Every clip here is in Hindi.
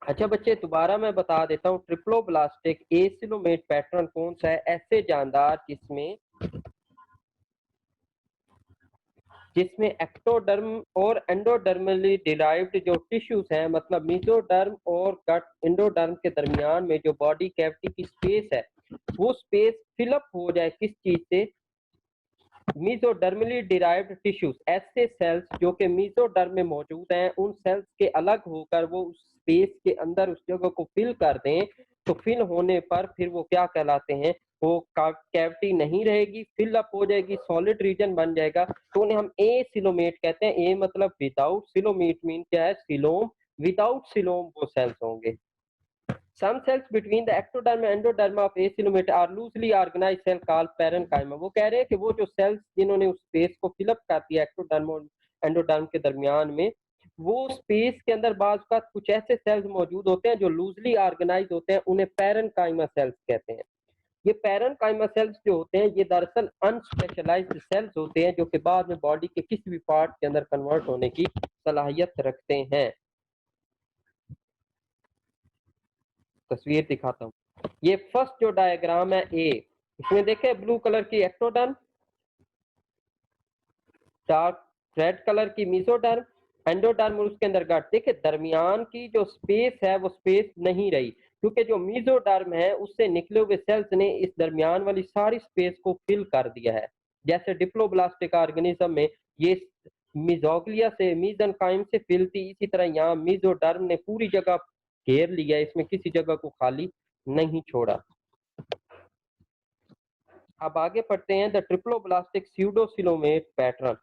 अच्छा बच्चे, दोबारा मैं बता देता हूँ, ट्रिप्लोब्लास्टिक एसिलोमेट पैटर्न कौन सा है? ऐसे जानदार जिसमें एक्टोडर्म और एंडोडर्मली डिराइव्ड जो टिश्यूज हैं, मतलब मेसोडर्म और गट एंडोडर्म के दरमियान में जो बॉडी कैविटी की स्पेस है, वो स्पेस फिलअप हो जाए किस चीज से? मेसोडर्मली डिराइव्ड टिश्यूज, ऐसे सेल्स जो कि मेसोडर्म में मौजूद हैं, उन सेल्स के अलग होकर वो उस स्पेस के अंदर उस जगह को फिल कर दें, तो फिल होने पर फिर वो क्या कहलाते हैं? वो कैविटी नहीं रहेगी, फिल अप हो जाएगी, सॉलिड रीजन बन जाएगा, तो उन्हें हम ए सिलोमेट कहते हैं। ए मतलब विदाउट, सिलोमेट मीन क्या है? सिलोम। विदाउट सिलोम वो सेल्स होंगे। Some cells between the ectoderm and endoderm of acoelomate are loosely organized cell called parenchyma। वो कह रहे हैं कि वो जो सेल्स जिन्होंने उस स्पेस को फिलअप कर दिया एक्टोडर्म और एंडोडर्म के दरमियान में, वो स्पेस के अंदर बाज का कुछ ऐसे सेल्स मौजूद होते हैं जो लूजली ऑर्गेनाइज होते हैं, उन्हें पैरेनकाइमा सेल्स कहते हैं। ये पैरेनकाइमा सेल्स जो होते हैं, ये दरअसल अनस्पेशलाइज्ड सेल्स होते हैं जो कि बाद में बॉडी के किसी भी पार्ट के अंदर कन्वर्ट होने की सलाहियत रखते हैं। तस्वीर दिखाता हूँ। ये फर्स्ट जो डायग्राम है ए, इसमें देखे ब्लू कलर की एक्टोडर्म, डार्क रेड कलर की मेसोडर्म, एंडोडर्म और उसके अंदर गट। देखिए दरमियान की जो स्पेस है वो स्पेस नहीं रही, क्योंकि जो मेसोडर्म है उससे निकले हुए सेल्स ने इस दरमियान वाली सारी स्पेस को फिल कर दिया है। जैसे डिप्लोब्लास्टिक ऑर्गेनिज्म में ये मिजोग्लिया से मीजनकाइम से फिल थी, इसी तरह यहाँ मेसोडर्म ने पूरी जगह घेर लिया, इसमें किसी जगह को खाली नहीं छोड़ा। अब आगे पढ़ते हैं, द ट्रिप्लोब्लास्टिक स्यूडोसिलोमेट पैटर्न।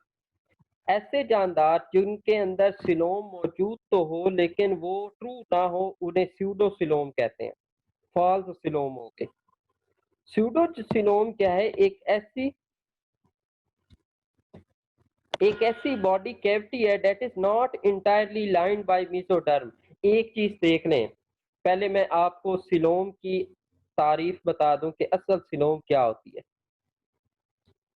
ऐसे जानदार जिनके अंदर सिलोम मौजूद तो हो लेकिन वो ट्रू ना हो, उन्हें स्यूडोसिलोम कहते हैं। फॉल्स सिलोम हो गए। स्यूडोसिलोम क्या है? एक ऐसी बॉडी कैविटी है that is not entirely lined by mesoderm. एक चीज देख लें, पहले मैं आपको सिलोम की तारीफ बता दूं कि असल सिलोम क्या होती है।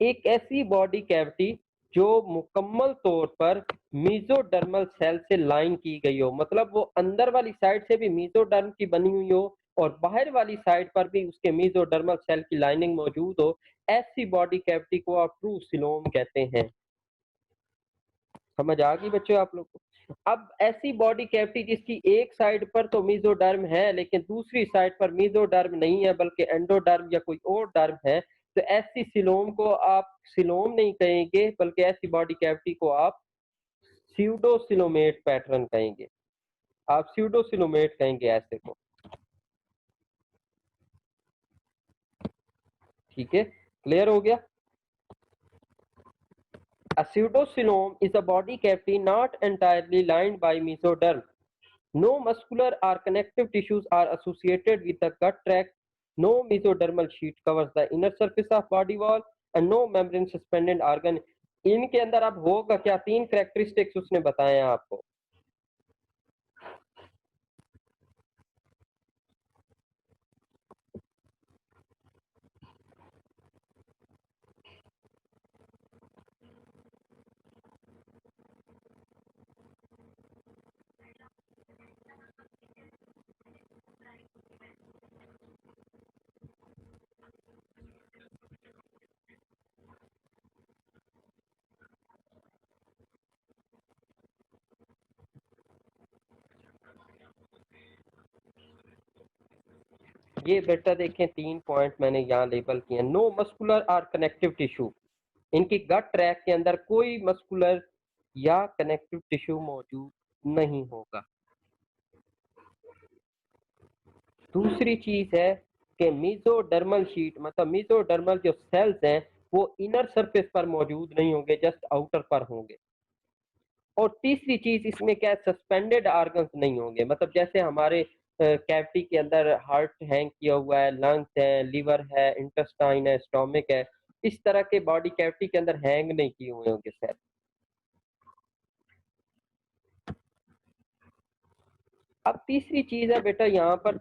एक ऐसी बॉडी कैविटी जो मुकम्मल तौर पर मेसोडर्मल सेल से लाइन की गई हो, मतलब वो अंदर वाली साइड से भी मेसोडर्म की बनी हुई हो और बाहर वाली साइड पर भी उसके मेसोडर्मल सेल की लाइनिंग मौजूद हो, ऐसी बॉडी कैविटी को आप ट्रू सिलोम कहते हैं। समझ आ गई बच्चों आप लोग को? अब ऐसी बॉडी कैविटी जिसकी एक साइड पर तो मेसोडर्म है लेकिन दूसरी साइड पर मेसोडर्म नहीं है बल्कि एंडोडर्म या कोई और डर्म है, तो ऐसी सिलोम को आप सिलोम नहीं कहेंगे, बल्कि ऐसी बॉडी कैविटी को आप स्यूडोसिलोमेट पैटर्न कहेंगे। आप स्यूडोसिलोमेट कहेंगे ऐसे को। ठीक है, क्लियर हो गया? A pseudocelome is a body cavity not entirely lined by mesoderm. No muscular or connective tissues are associated with the gut tract. No mesodermal sheet covers the inner surface of body wall and no membrane suspended organ। इनके अंदर अब होगा क्या? तीन कैरेक्टरिस्टिक्स उसने बताए हैं आपको। ये बेटा देखें, तीन पॉइंट मैंने यहाँ लेबल किए। नो मस्कुलर और कनेक्टिव टिश्यू, इनकी गट ट्रैक के अंदर कोई मस्कुलर या कनेक्टिव टिश्यू मौजूद नहीं होगा। दूसरी चीज है कि मेसोडर्मल शीट, मतलब मेसोडर्मल जो सेल्स हैं वो इनर सरफेस पर मौजूद नहीं होंगे, जस्ट आउटर पर होंगे। और तीसरी चीज इसमें क्या है? सस्पेंडेड ऑर्गन्स नहीं होंगे, मतलब जैसे हमारे कैविटी के अंदर हार्ट हैंग किया हुआ है, लंग्स है, लिवर है, इंटेस्टाइन है, स्टोमिक है, इस तरह के बॉडी कैविटी के अंदर हैंग नहीं किए हुए होंगे सेल। अब तीसरी चीज है बेटा यहाँ पर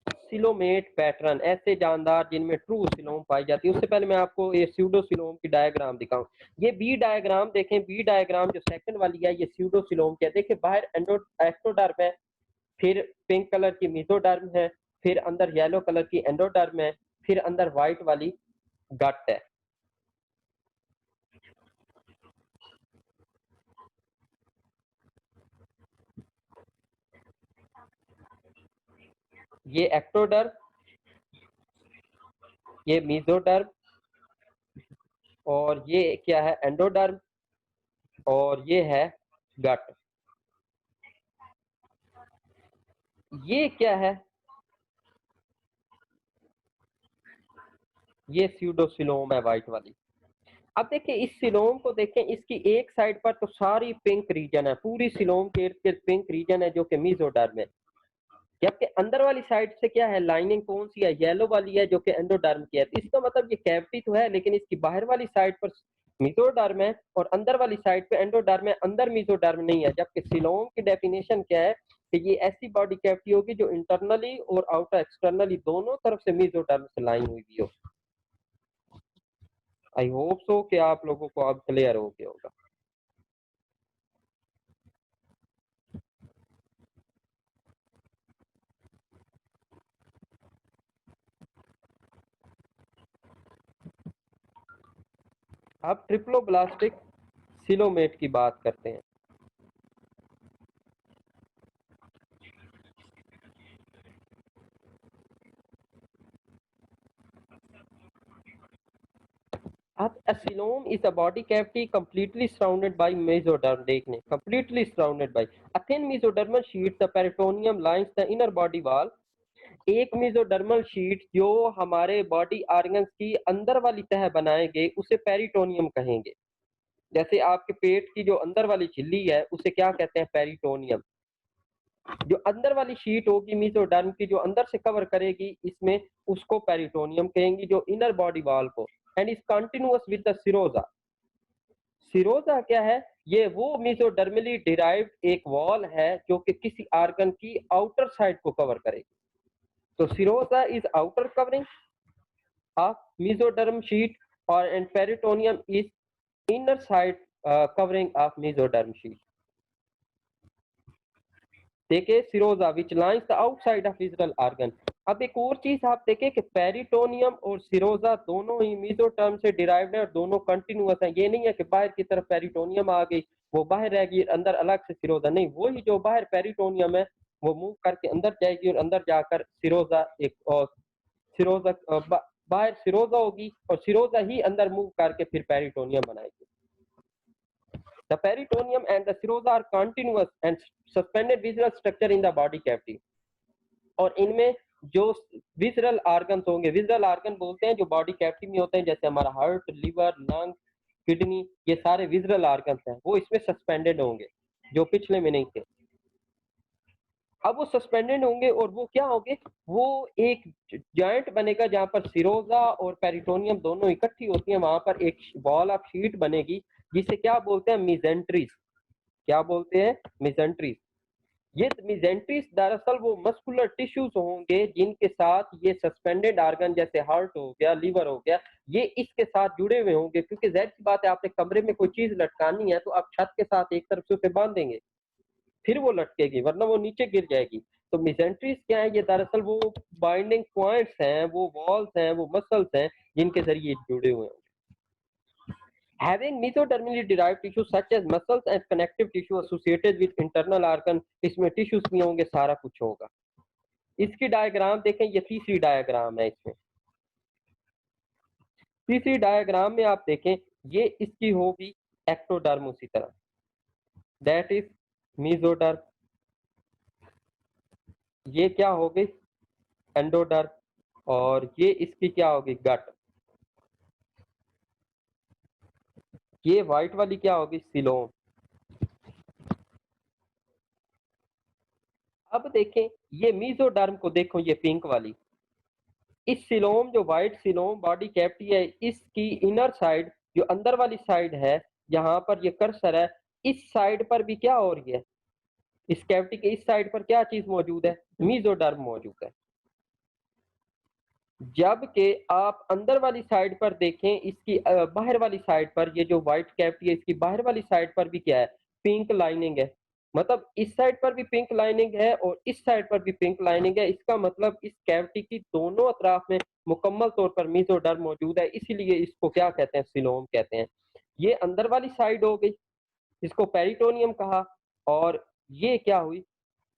सिलोमेट पैटर्न, ऐसे जानदार जिनमें ट्रू सिलोम पाई जाती है। उससे पहले मैं आपको ये स्यूडो सिलोम की डायग्राम दिखाऊं। ये बी डायग्राम देखें, बी डायग्राम जो सेकंड वाली है ये स्यूडो सिलोम की है। देखिए बाहर एक्टोडर्म है, फिर पिंक कलर की मेसोडर्म है, फिर अंदर येलो कलर की एंडोडर्म है, फिर अंदर व्हाइट वाली गट है। ये एक्टोडर्म, ये मेसोडर्म, और ये क्या है, एंडोडर्म, और ये है गट। ये क्या है, ये स्यूडोसिलोम है व्हाइट वाली। अब देखिए इस सिलोम को देखें, इसकी एक साइड पर तो सारी पिंक रीजन है, पूरी सिलोम के इर्द गिर्द पिंक रीजन है जो कि मेसोडर्म है। जबकि अंदर वाली साइड से क्या है, लाइनिंग कौन सी है, येलो वाली है जो कि एंडोडर्म की है। तो इसका मतलब ये कैविटी तो है, लेकिन इसकी बाहर वाली साइड पर मेसोडर्म है और अंदर वाली साइड पे एंडोडर्म है, अंदर मेसोडर्म नहीं है। जबकि सिलोम की डेफिनेशन क्या है कि ये ऐसी बॉडी कैविटी होगी जो इंटरनली और आउटर एक्सटर्नली दोनों तरफ से मेसोडर्म से लाइन हुई भी हो। आई होप सो कि आप लोगों को अब क्लियर हो गया होगा। अब ट्रिप्लोब्लास्टिक सिलोमेट की बात करते हैं। अब a coelom is a body cavity completely surrounded by mesoderm. देखने completely surrounded by a thin mesodermal sheet, the peritoneum lines the inner body wall. एक मेसोडर्मल शीट जो हमारे बॉडी ऑर्गन्स की अंदर वाली तह बनाएंगे उसे पेरिटोनियम कहेंगे। जैसे आपके पेट की जो अंदर वाली झिल्ली है उसे क्या कहते हैं, पेरिटोनियम। जो अंदर वाली शीट होगी मेसोडर्म की, जो अंदर से कवर करेगी इसमें, उसको पेरिटोनियम कहेंगी, जो इनर बॉडी वॉल को। And is continuous with the Sironja. Sironja क्या है, ये वो मेसोडर्मली डिराइव्ड एक वॉल है जो कि किसी ऑर्गन की आउटर साइड को कवर करेगी। तो serosa is outer covering of mesoderm sheet और and peritoneum is inner side covering of mesoderm sheet. देखिए serosa which lines the outside of visual organ. अब एक और चीज आप देखें कि पेरिटोनियम और सिरोजा दोनों ही मेसोडर्म से डिराइव्ड है और दोनों कंटिन्यूअस है। ये नहीं है कि बाहर की तरफ पेरिटोनियम आ गई वो बाहर रहेगी, अंदर अलग से सिरोजा नहीं, वो ही जो बाहर पेरिटोनियम है वो मूव करके अंदर जाएगी और अंदर जाकर सिरोजा एक और सिरोजा बाहर सिरोजा होगी और सिरोजा ही अंदर मूव करके फिर पेरिटोनियम बनाएगी। The peritoneum and the serosa are continuous and suspended visceral structure in the body cavity. और इनमें जो विजरल ऑर्गन होंगे, विजरल ऑर्गन बोलते हैं जो बॉडी कैविटी में होते हैं, जैसे हमारा हार्ट, लिवर, लंग, किडनी, ये सारे विजरल ऑर्गन हैं, वो इसमें सस्पेंडेड होंगे जो पिछले में नहीं थे। अब वो सस्पेंडेड होंगे और वो क्या होंगे, वो एक जॉइंट बनेगा जहां पर सिरोजा और पेरिटोनियम दोनों इकट्ठी होती हैं, वहां पर एक वॉल ऑफ शीट बनेगी जिसे क्या बोलते हैं, मिजेंट्रीज। क्या बोलते हैं, मिजेंट्रीज। ये मिजेंट्रीज दरअसल वो मस्कुलर टिश्यूज होंगे जिनके साथ ये सस्पेंडेड ऑर्गन जैसे हार्ट हो गया, लीवर हो गया, ये इसके साथ जुड़े हुए होंगे। क्योंकि जाहिर सी बात है, आपने कमरे में कोई चीज लटकानी है तो आप छत के साथ एक तरफ से उसे बांधेंगे, फिर वो लटकेगी, वरना वो नीचे गिर जाएगी। तो मिजेंट्रीज क्या है, ये दरअसल वो बाइंडिंग पॉइंट्स हैं, वो वॉल्स हैं, वो मसल्स हैं जिनके जरिए जुड़े हुए हैं। Having mesodermally derived tissue such as muscles and connective tissue associated with internal organ, इसमें टिश्यूज भी होंगे, सारा कुछ होगा। इसकी डायग्राम देखें, ये तीसरी डायग्राम है। इसमें तीसरी डायग्राम में आप देखें, ये इसकी होगी एक्टोडर्म उसी तरह, दैट इज मेसोडर्म। ये क्या होगी, एंडोडर्म, और ये इसकी क्या होगी, गट। ये व्हाइट वाली क्या होगी, सिलोम। अब देखें ये मेसोडर्म को देखो, ये पिंक वाली, इस सिलोम जो व्हाइट सिलोम बॉडी कैविटी है, इसकी इनर साइड जो अंदर वाली साइड है, यहाँ पर ये कर्सर है, इस साइड पर भी क्या हो रही है, इस कैविटी के इस साइड पर क्या चीज मौजूद है, मेसोडर्म मौजूद है। जबकि आप अंदर वाली साइड पर देखें, इसकी बाहर वाली साइड पर, ये जो व्हाइट कैविटी है इसकी बाहर वाली साइड पर भी क्या है, पिंक लाइनिंग है। मतलब इस साइड पर भी पिंक लाइनिंग है और इस साइड पर भी पिंक लाइनिंग है। इसका मतलब इस कैविटी की दोनों अतराफ में मुकम्मल तौर पर मेसोडर्म मौजूद है, इसीलिए इसको क्या कहते हैं, सिलोम कहते हैं। ये अंदर वाली साइड हो गई, इसको पेरिटोनियम कहा, और ये क्या हुई,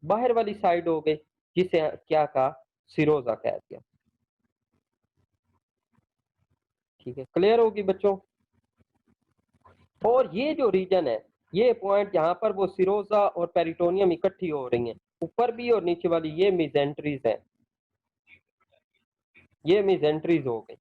बाहर वाली साइड हो गई, जिसे क्या कहा, सिरोजा कह दिया। ठीक है, क्लियर होगी बच्चों। और ये जो रीजन है, ये पॉइंट यहाँ पर वो सिरोजा और पेरिटोनियम इकट्ठी हो रही हैं, ऊपर भी और नीचे वाली, ये मिजेंट्रीज है, ये मिजेंट्रीज हो गई।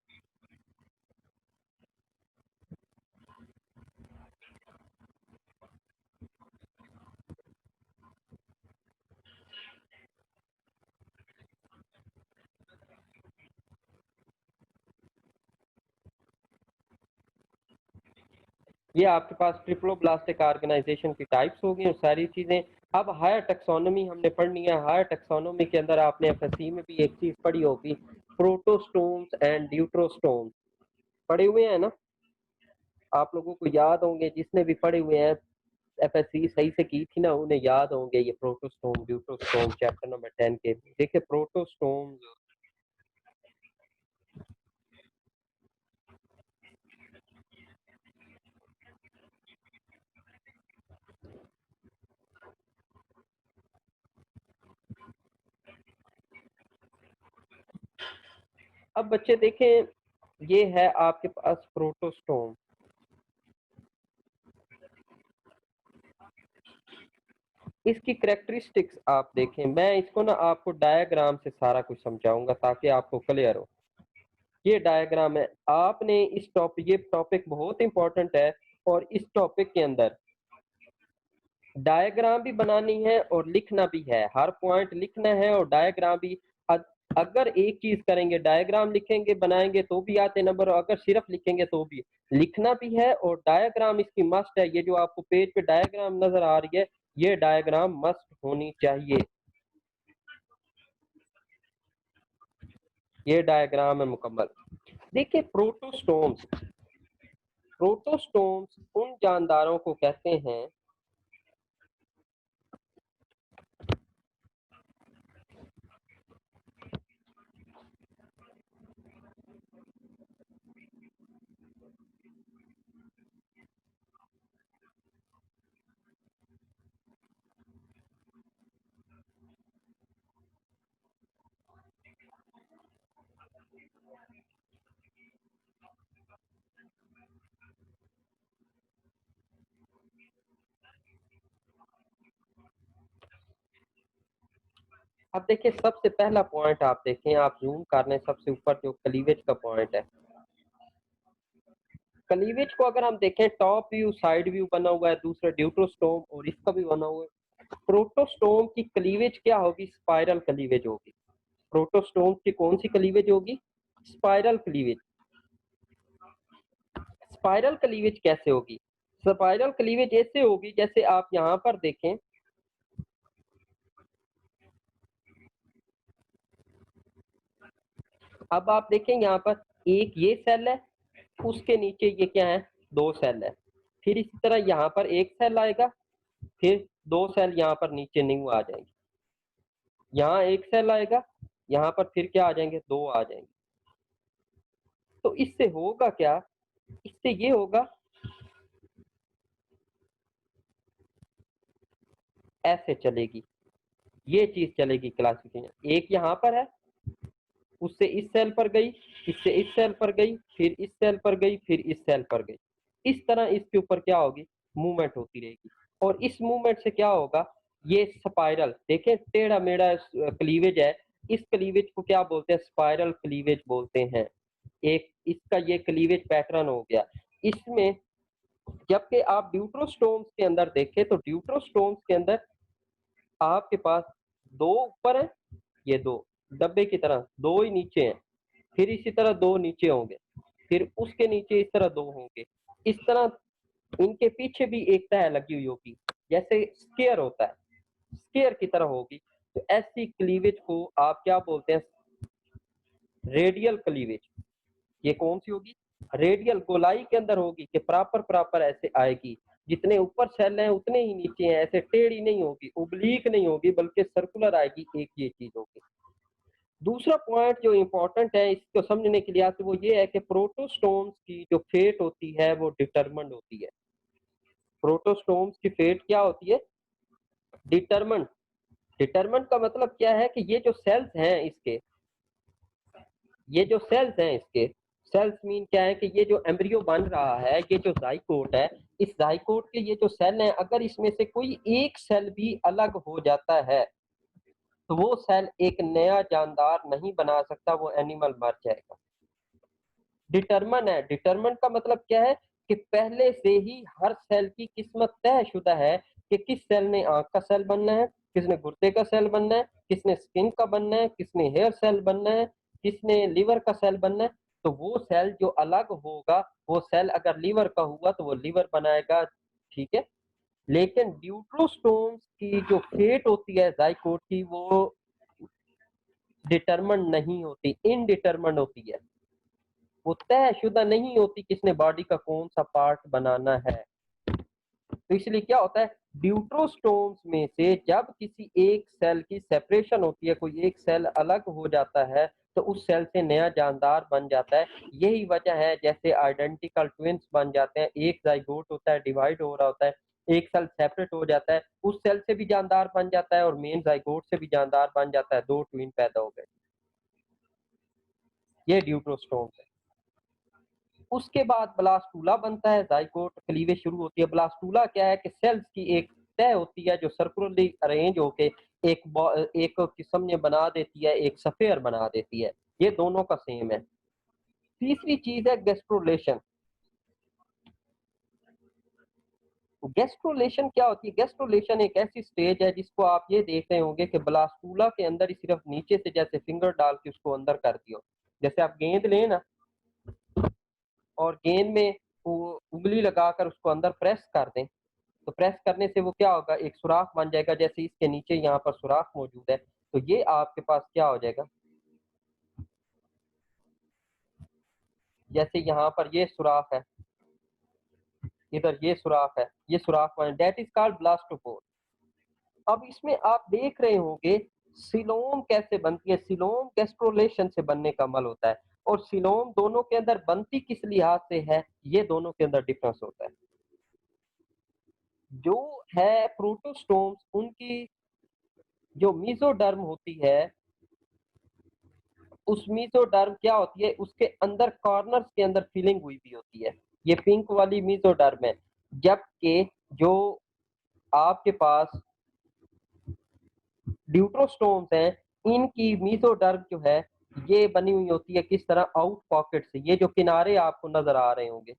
ये आपके पास ट्रिप्लोब्लास्टिक ऑर्गेनाइजेशन की टाइप्स हो गई और सारी चीजें। अब हायर टैक्सोनॉमी हमने पढ़नी है। हायर टैक्सोनॉमी के अंदर आपने एफएससी में भी एक चीज पढ़ी होगी, प्रोटोस्टोम्स एंड ड्यूट्रोस्टोम्स, पढ़े हुए हैं ना आप लोगों को, याद होंगे जिसने भी पढ़े हुए हैं, एफएससी सही से की थी ना, उन्हें याद होंगे ये प्रोटोस्टोम ड्यूट्रोस्टोम, चैप्टर नंबर 10 के। देखिए प्रोटोस्टोम, अब बच्चे देखें, ये है आपके पास प्रोटोस्टोम। इसकी करेक्टरिस्टिक्स आप देखें, मैं इसको ना आपको डायग्राम से सारा कुछ समझाऊंगा ताकि आपको क्लियर हो। ये डायग्राम है, आपने इस टॉपिक, ये टॉपिक बहुत इंपॉर्टेंट है, और इस टॉपिक के अंदर डायग्राम भी बनानी है और लिखना भी है, हर पॉइंट लिखना है और डायग्राम भी। अगर एक चीज करेंगे, डायग्राम लिखेंगे बनाएंगे तो भी आते नंबर, और अगर सिर्फ लिखेंगे तो भी, लिखना भी है और डायग्राम इसकी मस्ट है। ये जो आपको पेज पे डायग्राम नजर आ रही है, ये डायग्राम मस्ट होनी चाहिए। ये डायग्राम है मुकम्मल। देखिए प्रोटोस्टोम्स, प्रोटोस्टोम्स उन जानदारों को कहते हैं, अब देखिए सबसे पहला पॉइंट आप देखें, आप जूम कर लें सबसे ऊपर जो क्लीवेज का पॉइंट है। क्लीवेज को अगर हम देखें, टॉप व्यू साइड व्यू बना हुआ है, दूसरा ड्यूटोस्टोम और इसका भी बना हुआ है। प्रोटोस्टोम की क्लीवेज क्या होगी, स्पाइरल क्लीवेज होगी। प्रोटोस्टोम की कौन सी क्लीवेज होगी, स्पाइरल क्लीवेज। स्पाइरल क्लीवेज कैसे होगी, स्पाइरल क्लीवेज ऐसे होगी जैसे आप यहाँ पर देखें, अब आप देखें यहाँ पर एक ये सेल है, उसके नीचे ये क्या है, दो सेल है, फिर इसी तरह यहाँ पर एक सेल आएगा, फिर दो सेल यहाँ पर नीचे न्यू आ जाएंगे, यहाँ एक सेल आएगा, यहाँ पर फिर क्या आ जाएंगे, दो आ जाएंगे। तो इससे होगा क्या, इससे ये होगा, ऐसे चलेगी, ये चीज चलेगी क्लासिफिकेशन। एक यहाँ पर है, उससे इस सेल पर गई, इससे इस सेल पर गई, फिर इस सेल पर गई, फिर इस सेल पर गई। इस तरह इसके ऊपर क्या होगी, मूवमेंट होती रहेगी, और इस मूवमेंट से क्या होगा, ये स्पाइरल, देखें टेढ़ा मेढ़ा क्लीवेज है, इस क्लीवेज को क्या बोलते हैं, स्पाइरल क्लीवेज बोलते हैं। एक इसका ये क्लीवेज पैटर्न हो गया इसमें। जबकि आप ड्यूट्रोस्टोम्स के अंदर देखें तो ड्यूट्रोस्टोम्स के अंदर आपके पास दो ऊपर है, ये दो डब्बे की तरह, दो ही नीचे हैं, फिर इसी तरह दो नीचे होंगे, फिर उसके नीचे इस तरह दो होंगे, इस तरह इनके पीछे भी एक तह लगी हुई होगी, जैसे स्केयर होता है, स्केयर की तरह होगी। तो ऐसी क्लीवेज को आप क्या बोलते हैं, रेडियल क्लीवेज। ये कौन सी होगी, रेडियल, गोलाई के अंदर होगी कि प्रॉपर प्रॉपर ऐसे आएगी, जितने ऊपर सेल हैं उतने ही नीचे हैं, ऐसे टेढ़ी नहीं होगी, ओब्लीक नहीं होगी, बल्कि सर्कुलर आएगी, एक ये चीज होगी। दूसरा पॉइंट जो इम्पोर्टेंट है इसको समझने के लिए आपसे वो ये है कि प्रोटोस्टोम्स की जो फेट होती है वो डिटरमिन्ड होती है। प्रोटोस्टोम्स की फेट क्या होती है? डिटरमिन्ड। डिटरमिन्ड का मतलब क्या है कि ये जो सेल्स हैं इसके, ये जो सेल्स हैं इसके, सेल्स मीन क्या है कि ये जो एम्ब्रियो बन रहा है, ये जो जाइगोट है, इस जाइगोट के ये जो सेल हैं, अगर इसमें से कोई एक सेल भी अलग हो जाता है तो वो सेल एक नया जानदार नहीं बना सकता, वो एनिमल मर जाएगा। डिटरमन है, डिटरमन का मतलब क्या है कि पहले से ही हर सेल की किस्मत तयशुदा है कि किस सेल ने आंख का सेल बनना है, किसने गुर्दे का सेल बनना है, किसने स्किन का बनना है, किसने हेयर सेल बनना है, किसने लीवर का सेल बनना है। तो वो सेल जो अलग होगा, वो सेल अगर लीवर का हुआ तो वो लीवर बनाएगा, ठीक है। लेकिन ड्यूट्रोस्टोम्स की जो फेट होती है जाइगोट की, वो डिटरमिन्ड नहीं होती, इनडिटरमिन्ड होती है। वो तयशुदा नहीं होती किसने बॉडी का कौन सा पार्ट बनाना है। तो इसलिए क्या होता है, ड्यूट्रोस्टोम्स में से जब किसी एक सेल की सेपरेशन होती है, कोई एक सेल अलग हो जाता है, तो उस सेल से नया जानदार बन जाता है। यही वजह है जैसे आइडेंटिकल ट्विंस बन जाते हैं, एक जाइगोट होता है, डिवाइड हो रहा होता है, एक सेल सेपरेट हो जाता है, उस सेल से भी जानदार बन जाता है और मेन जाइगोट से भी जानदार बन जाता है, दो ट्विन पैदा हो गए। ये ड्यूट्रोस्टोम्स है। उसके बाद ब्लास्टूला बनता है, जाइगोट क्लीवेज शुरू होती है। ब्लास्टूला क्या है कि सेल्स की एक तह होती है जो सर्कुलरली अरेंज होके एक किस्म ने बना देती है, एक सफेयर बना देती है। ये दोनों का सेम है। तीसरी चीज है गैस्ट्रोलेशन। गैस्ट्रोलेशन क्या होती है? गैस्ट्रोलेशन एक ऐसी स्टेज है जिसको आप ये देख रहे होंगे कि ब्लास्टूला के अंदर ही सिर्फ नीचे से जैसे फिंगर डाल के उसको अंदर कर दियो। जैसे आप गेंद लें ना, और गेंद में वो उंगली लगाकर उसको अंदर प्रेस कर दें, तो प्रेस करने से वो क्या होगा, एक सुराख बन जाएगा। जैसे इसके नीचे यहाँ पर सुराख मौजूद है, तो ये आपके पास क्या हो जाएगा, जैसे यहाँ पर ये सुराख है, इधर ये सुराख है, ये सुराख बन, दैट इज कॉल्ड ब्लास्टोपोर। अब इसमें आप देख रहे होंगे सिलोम कैसे बनती है। सिलोम गैस्ट्रोलेशन से बनने का अमल होता है, और सिलोम दोनों के अंदर बनती किस लिहाज से है, ये दोनों के अंदर डिफरेंस होता है। जो है प्रोटोस्टोम्स, उनकी जो मीजोडर्म होती है, उस मीजोडर्म क्या होती है, उसके अंदर कॉर्नर्स के अंदर फिलिंग हुई भी होती है। ये पिंक वाली मीजोडर्म है, जबकि जो आपके पास ड्यूट्रोस्टोम्स हैं, इनकी मीजोडर्म जो है ये बनी हुई होती है किस तरह, आउट पॉकेट से। ये जो किनारे आपको नजर आ रहे होंगे,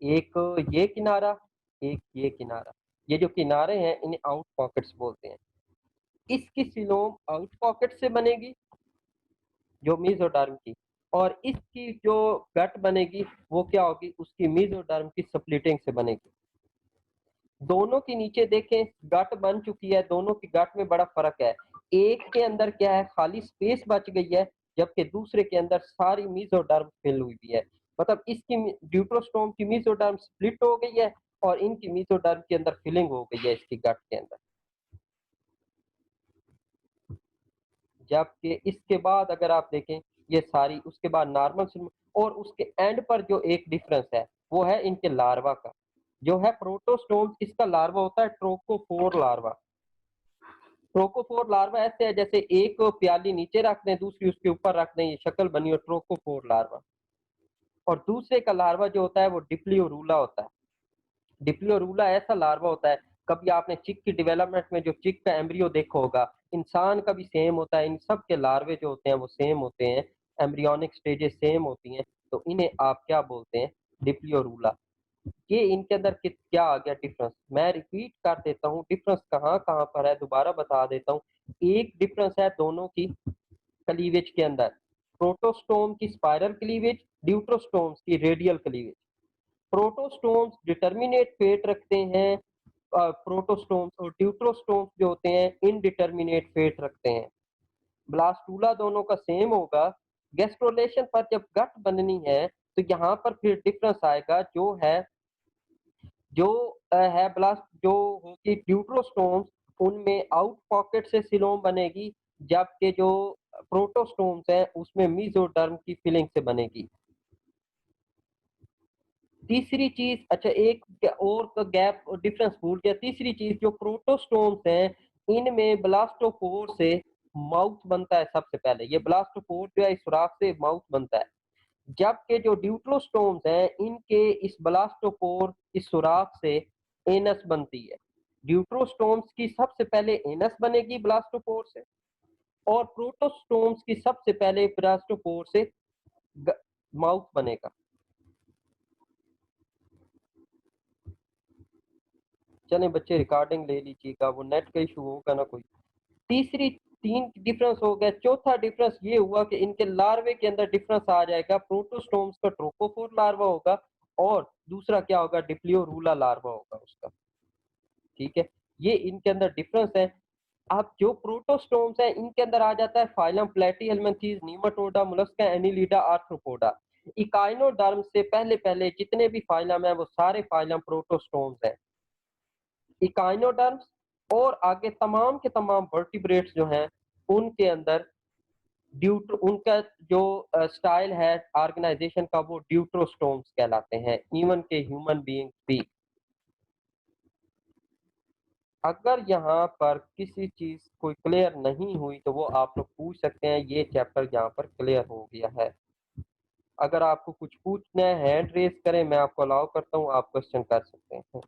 एक ये किनारा, एक ये किनारा, ये जो किनारे हैं इन्हें आउट पॉकेट्स बोलते हैं। इसकी सिलोम आउट पॉकेट से बनेगी, जो मीजोडर्म की, और इसकी जो गट बनेगी वो क्या होगी, उसकी मीजोडर्म की स्प्लिटिंग से बनेगी। दोनों के नीचे देखें गट बन चुकी है, दोनों की गट में बड़ा फर्क है। एक के अंदर क्या है, खाली स्पेस बच गई है, जबकि दूसरे के अंदर सारी मीजोडर्म फिल हुई भी है। मतलब इसकी ड्यूट्रोस्टोम की मीजोडर्म स्प्लिट हो गई है और इनकी मीजोडर्म के अंदर फिलिंग हो गई है इसकी गट के अंदर। जबकि इसके बाद अगर आप देखें ये सारी, उसके बाद नॉर्मल, और उसके एंड पर जो एक डिफरेंस है वो है इनके लार्वा का। जो है प्रोटोस्टोम, इसका लार्वा होता है ट्रोकोफोर लार्वा। ट्रोकोफोर लार्वा ऐसे है जैसे एक प्याली नीचे रख दें, दूसरी उसके ऊपर रख दें, ये शक्ल बनी हो ट्रोकोफोर लार्वा। और दूसरे का लार्वा जो होता है वो डिप्लियोरूला होता है। डिप्लोरूला ऐसा लार्वा होता है, कभी आपने चिक की डेवलपमेंट में जो चिक का एम्ब्रियो देखा होगा, इंसान का भी सेम होता है, इन सब के लार्वे जो होते हैं वो सेम होते हैं, एम्ब्रियोनिक स्टेजेस सेम होती हैं, तो इन्हें आप क्या बोलते हैं, डिप्लोरूला। ये इनके अंदर क्या आ गया डिफरेंस, मैं रिपीट कर देता हूँ डिफरेंस कहाँ कहाँ पर है, दोबारा बता देता हूँ। एक डिफरेंस है दोनों की क्लीवेज के अंदर, प्रोटोस्टोम की स्पाइरल क्लीवेज, ड्यूट्रोस्टोम्स की radial cleavage. Protostomes determinate fate रखते हैं, प्रोटोस्टोम्स, और ड्यूट्रोस्टोम्स जो होते हैं इनडिटर्मिनेट फेट रखते हैं। ब्लास्टूला दोनों का सेम होगा। गैस्ट्रोलेशन पर जब गट बननी है तो यहाँ पर फिर डिफरेंस आएगा, जो है जो है ब्लास्ट जो होगी ड्यूटरोस्टोम्स, उनमें आउट पॉकेट से सीलोम बनेगी, जबकि जो प्रोटोस्टोम्स हैं उसमें मेसोडर्म की फिलिंग से बनेगी। तीसरी चीज़, अच्छा एक और का गैप और डिफरेंस भूल गया, तीसरी चीज़ जो प्रोटोस्टोम्स हैं, इनमें ब्लास्टोपोर से माउथ बनता है सबसे पहले। ये ब्लास्टोपोर जो है इस सुराख से माउथ बनता है। जबकि जो ड्यूटरोस्टोम्स हैं, इनके इस ब्लास्टोपोर इस सुराख से एनस बनती है। ड्यूटरोस्टोम्स की सबसे पहले एनस बनेगी ब्लास्टोपोर से, और प्रोटोस्टोम्स की सबसे पहले ब्लास्टोपोर से माउथ बनेगा। चलें बच्चे रिकॉर्डिंग ले लीजिएगा, वो नेट का इशू होगा ना कोई। तीसरी 3 डिफरेंस हो गया। चौथा डिफरेंस ये हुआ कि इनके लार्वे के अंदर डिफरेंस आ जाएगा। प्रोटोस्टोम्स का ट्रोपोफोर लार्वा होगा और दूसरा क्या होगा, डिप्लियोरूला लार्वा होगा उसका। ठीक है, ये इनके अंदर डिफरेंस है। अब जो प्रोटोस्टोम्स हैं, इनके अंदर आ जाता है phylum Platyhelminthes, नीमाटोडा, Mollusca, Annelida, arthropoda. Echinoderm से पहले जितने भी फाइलम हैं वो सारे फाइलम प्रोटोस्टोम्स हैं। इकाइनोडर्म्स और आगे तमाम के तमाम वर्टिब्रेट्स जो हैं, उनके अंदर उनका जो स्टाइल है ऑर्गेनाइजेशन का, वो ड्यूटरोस्टोम्स कहलाते हैं, इवन के ह्यूमन बीइंग्स भी। अगर यहाँ पर किसी चीज कोई क्लियर नहीं हुई तो वो आप लोग पूछ सकते हैं। ये चैप्टर यहाँ पर क्लियर हो गया है। अगर आपको कुछ पूछना है हैंड रेज करें, मैं आपको अलाउ करता हूँ, आप क्वेश्चन कर सकते हैं।